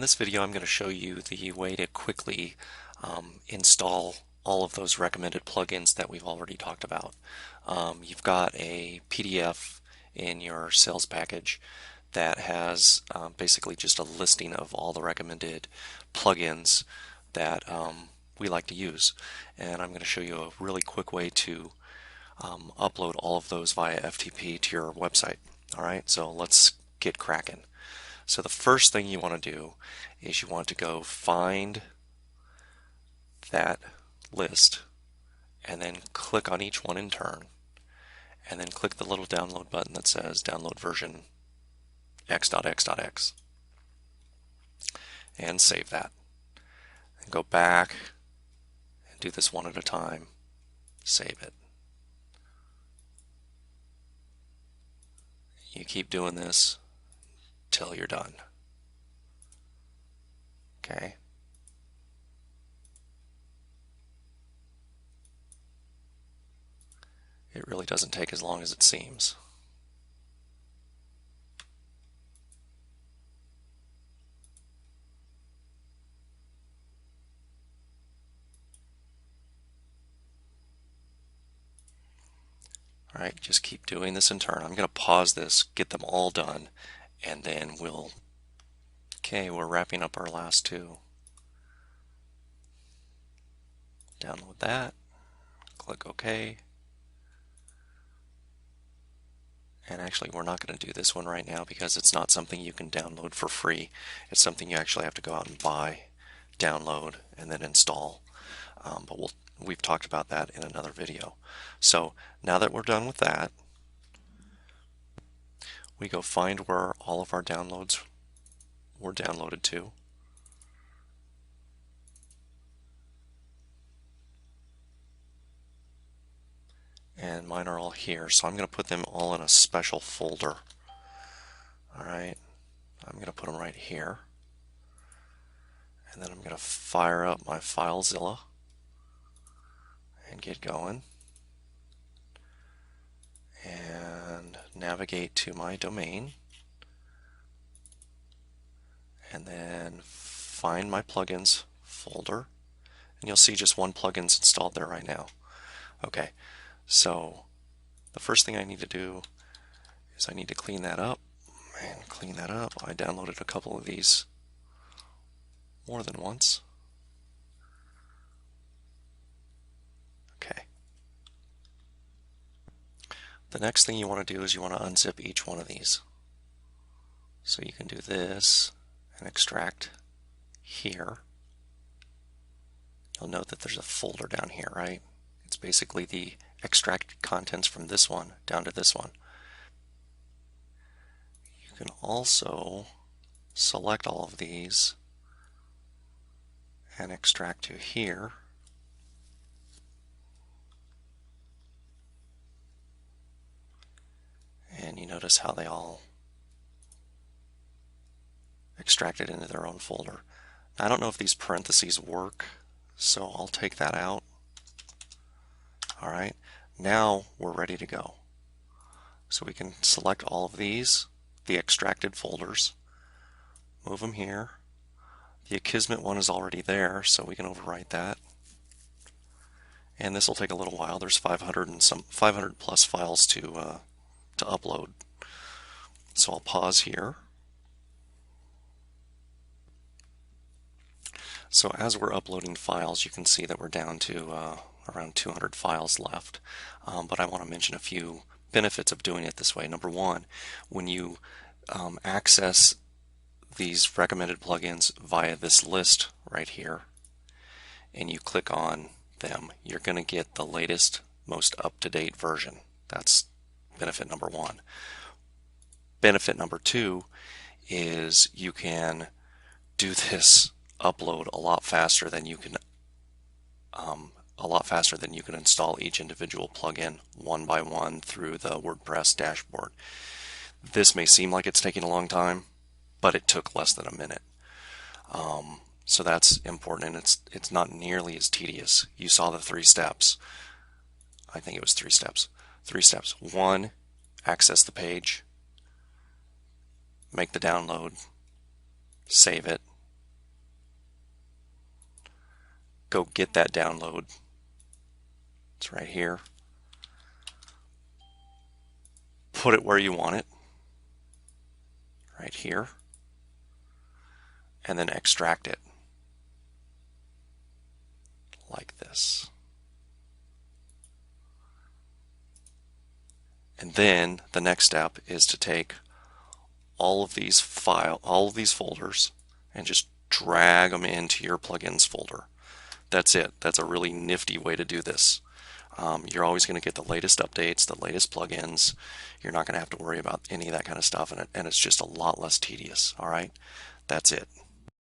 this video I'm going to show you the way to quickly install all of those recommended plugins that we've already talked about. You've got a PDF in your sales package that has basically just a listing of all the recommended plugins that we like to use, and I'm going to show you a really quick way to upload all of those via FTP to your website. Alright, so let's get cracking. So the first thing you want to do is you want to go find that list and then click on each one in turn, and then click the little download button that says download version x.x.x and save that, and go back and do this one at a time. Save it. You keep doing this till you're done. Okay. It really doesn't take as long as it seems. Alright, just keep doing this in turn. I'm going to pause this, get them all done, and then we're wrapping up our last two. Download that, click OK. And actually, we're not going to do this one right now because it's not something you can download for free. It's something you actually have to go out and buy, download, and then install. But we've talked about that in another video. So now that we're done with that, we go find where all of our downloads were downloaded to. And mine are all here, so I'm going to put them all in a special folder. Alright, I'm going to put them right here. And then I'm going to fire up my FileZilla and get going. And navigate to my domain. And then find my plugins folder. And you'll see just one plugin's installed there right now. Okay. So the first thing I need to do is I need to clean that up, and clean that up. I downloaded a couple of these more than once. Okay. The next thing you want to do is you want to unzip each one of these. So you can do this and extract here. You'll note that there's a folder down here, right? It's basically the extracted contents from this one down to this one. You can also select all of these and extract to here. And you notice how they all extracted into their own folder. Now, I don't know if these parentheses work, so I'll take that out. Alright, now we're ready to go. So we can select all of these, the extracted folders, move them here. The Akismet one is already there, so we can overwrite that. And this will take a little while. There's 500 plus files to upload. So I'll pause here. So as we're uploading files, you can see that we're down to around 200 files left. But I want to mention a few benefits of doing it this way. Number one, when you access these recommended plugins via this list right here, and you click on them, you're going to get the latest, most up-to-date version. That's benefit number one. Benefit number two is you can do this upload a lot faster than you can install each individual plugin one by one through the WordPress dashboard. This may seem like it's taking a long time, but it took less than a minute. So that's important, and it's not nearly as tedious. You saw the 3 steps. I think it was 3 steps. 3 steps. 1, access the page, make the download, save it, go get that download. It's right here. Put it where you want it, right here, and then extract it like this. And then the next step is to take all of these folders and just drag them into your plugins folder. That's it. That's a really nifty way to do this. You're always going to get the latest updates, the latest plugins. You're not going to have to worry about any of that kind of stuff, and it's just a lot less tedious. All right, that's it.